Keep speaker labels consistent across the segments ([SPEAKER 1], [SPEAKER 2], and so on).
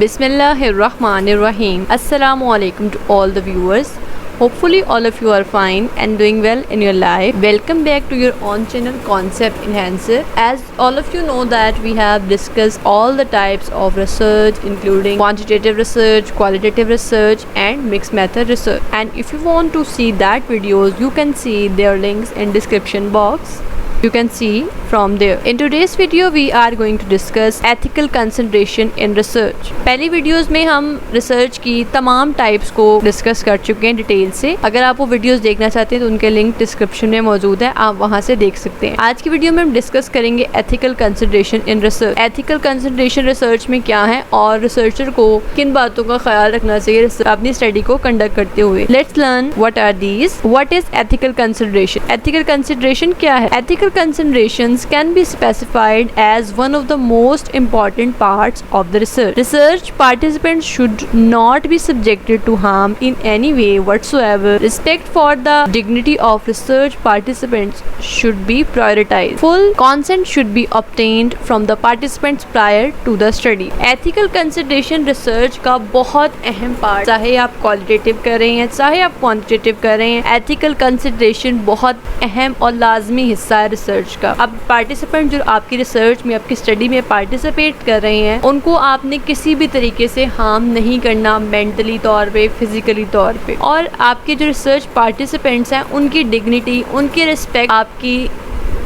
[SPEAKER 1] Bismillahirrahmanirrahim. Assalamu alaikum to all the viewers. Hopefully all of you are fine and doing well in your life. Welcome back to your own channel Concept Enhancer. As all of you know that we have discussed all the types of research, including quantitative research, qualitative research and mixed method research. And if you want to see that videos, you can see their links in description box. You can see from there. In today's video we are going to discuss ethical consideration in research. पहली videos में हम research की तमाम types को discuss कर चुके हैं detail से. अगर आप वो वीडियोस देखना चाहते हैं तो उनके लिंक डिस्क्रिप्शन में मौजूद है, आप वहां से देख सकते हैं. आज की वीडियो में हम डिस्कस करेंगे ethical consideration in research. Ethical consideration research में क्या है और रिसर्चर को किन बातों का ख्याल रखना चाहिए अपनी स्टडी को कंडक्ट करते हुए. Let's learn what are these. What is ethical consideration. Ethical consideration क्या है? Ethical considerations can be specified as one of the most important parts of the research. Research participants should not be subjected to harm in any way whatsoever. Respect for the dignity of research participants should be prioritized. Full consent should be obtained from the participants prior to the study. Ethical consideration research का बहुत अहम part, चाहे आप qualitative कर रहे हैं चाहे आप क्वांटिटेटिव कर रहे हैं, एथिकल कंसिडरेशन बहुत अहम और लाजमी हिस्सा है रिसर्च का. अब पार्टिसिपेंट जो आपकी रिसर्च में आपकी स्टडी में पार्टिसिपेट कर रहे हैं उनको आपने किसी भी तरीके से हार्म नहीं करना, मेंटली तौर पे, फिजिकली तौर पे. और आपके जो रिसर्च पार्टिसिपेंट्स हैं उनकी डिग्निटी, उनकी रिस्पेक्ट आपकी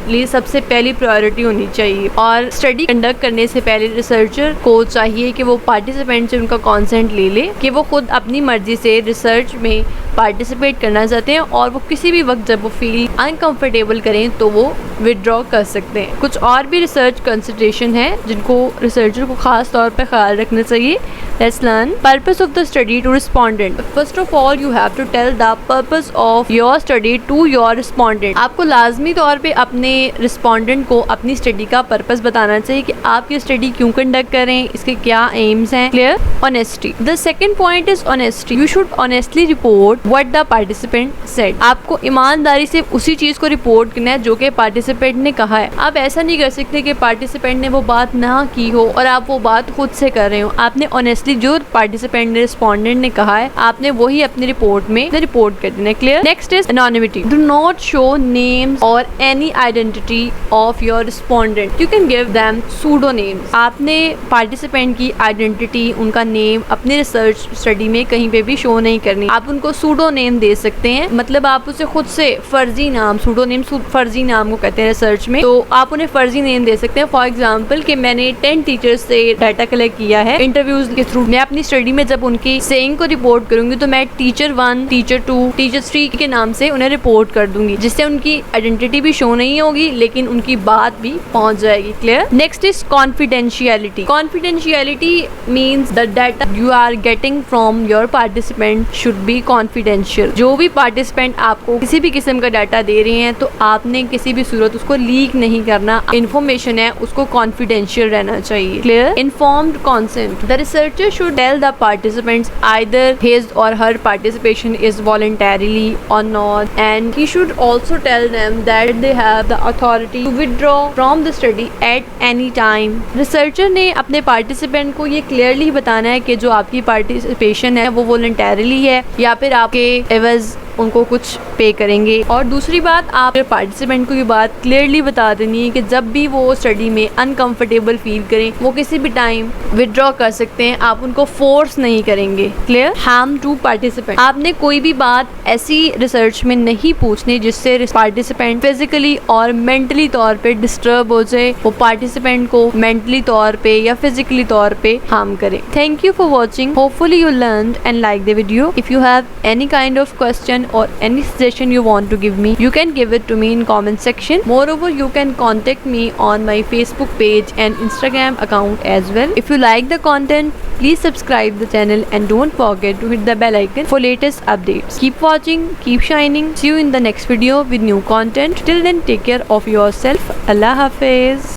[SPEAKER 1] लिए सबसे पहली प्रायोरिटी होनी चाहिए. और स्टडी कंडक्ट करने से पहले रिसर्चर को चाहिए कि वो पार्टिसिपेंट से उनका कॉन्सेंट ले ले कि वो खुद अपनी मर्जी से रिसर्च में पार्टिसिपेट करना चाहते हैं और वो किसी भी वक्त जब वो फील अनकंफर्टेबल करें तो वो विदड्रॉ कर सकते हैं. कुछ और भी रिसर्च कंसिडरेशन है जिनको रिसर्चर को खास तौर पर ख्याल रखना चाहिए. Let's learn. Purpose of the study to respondent. First of all you have to tell the purpose of your study to your respondent. आपको लाजमी तौर पे अपने रिस्पोंडेंट को अपनी स्टडी का पर्पस बताना चाहिए कि आप ये स्टडी क्यों कंडक्ट कर रहे हैं, इसके क्या एम्स हैं. Clear. Honesty. The second point is honesty. You should honestly report what the participant said. आपको ईमानदारी से उसी चीज को रिपोर्ट करना है जो कि पार्टिसिपेंट ने कहा है. आप ऐसा नहीं कर सकते कि पार्टिसिपेंट ने वो बात ना की हो और आप वो बात खुद से कर रहे हो. आपने ऑनेस्टली जो पार्टिसिपेंट ने, रिस्पोंडेंट ने कहा है, आपने वही अपनी रिपोर्ट में रिपोर्ट कर देना. Clear. Next is anonymity. Do not show names और any identity of your respondent. You can give them pseudo names. आपने पार्टिसिपेंट की आइडेंटिटी, उनका नेम अपनी रिसर्च स्टडी में कहीं पे भी शो नहीं करनी. आप उनको सूडो नेम दे सकते हैं, मतलब आप उसे खुद से फर्जी नाम, सूडो नेम फर्जी नाम को कहते हैं रिसर्च में, तो आप उन्हें फर्जी नेम दे सकते हैं. फॉर एग्जांपल कि मैंने 10 टीचर्स से डाटा कलेक्ट किया है इंटरव्यूज के थ्रू. मैं अपनी स्टडी में जब उनकी सेइंग को रिपोर्ट करूंगी तो मैं टीचर 1, टीचर 2, टीचर 3 के नाम से उन्हें रिपोर्ट कर दूंगी, जिससे उनकी आइडेंटिटी भी शो नहीं होगी लेकिन उनकी बात भी पहुंच जाएगी. Clear. Next is confidentiality. Confidentiality means the data you are getting from your participant should be confidential. जो भी पार्टिसिपेंट आपको किसी भी किस्म का डाटा दे रहे हैं तो आपने किसी भी सूरत उसको लीक नहीं करना. इन्फॉर्मेशन है उसको कॉन्फिडेंशियल रहना चाहिए. Clear. Informed consent. The researcher should tell the participants either his or her participation is voluntarily or not, and he should also tell them that they have the authority to withdraw from the study at any time. Researcher ने अपने participant को ये clearly बताना है कि जो आपकी participation है वो वॉलंटरीली है या फिर आपके एवज उनको कुछ पे करेंगे. और दूसरी बात, आप पार्टिसिपेंट को ये बात क्लियरली बता देनी है कि जब भी वो स्टडी में अनकंफर्टेबल फील करें वो किसी भी टाइम विथड्रॉ कर सकते हैं. आप उनको फोर्स नहीं करेंगे. क्लियर. Harm to participant. आपने कोई भी बात ऐसी रिसर्च में नहीं पूछनी जिससे पार्टिसिपेंट फिजिकली और मेंटली तौर पे डिस्टर्ब हो जाए, वो पार्टिसिपेंट को मेंटली तौर पे या फिजिकली तौर पे हार्म करे. Thank you for watching. Hopefully you learned and like the video. If you have any kind of question or any suggestion you want to give me, you can give it to me in comment section. Moreover, you can contact me on my Facebook page and Instagram account as well. If you like the content, please subscribe the channel and don't forget to hit the bell icon for latest updates. Keep watching, keep shining. See you in the next video with new content. Till then, take care of yourself. Allah Hafiz.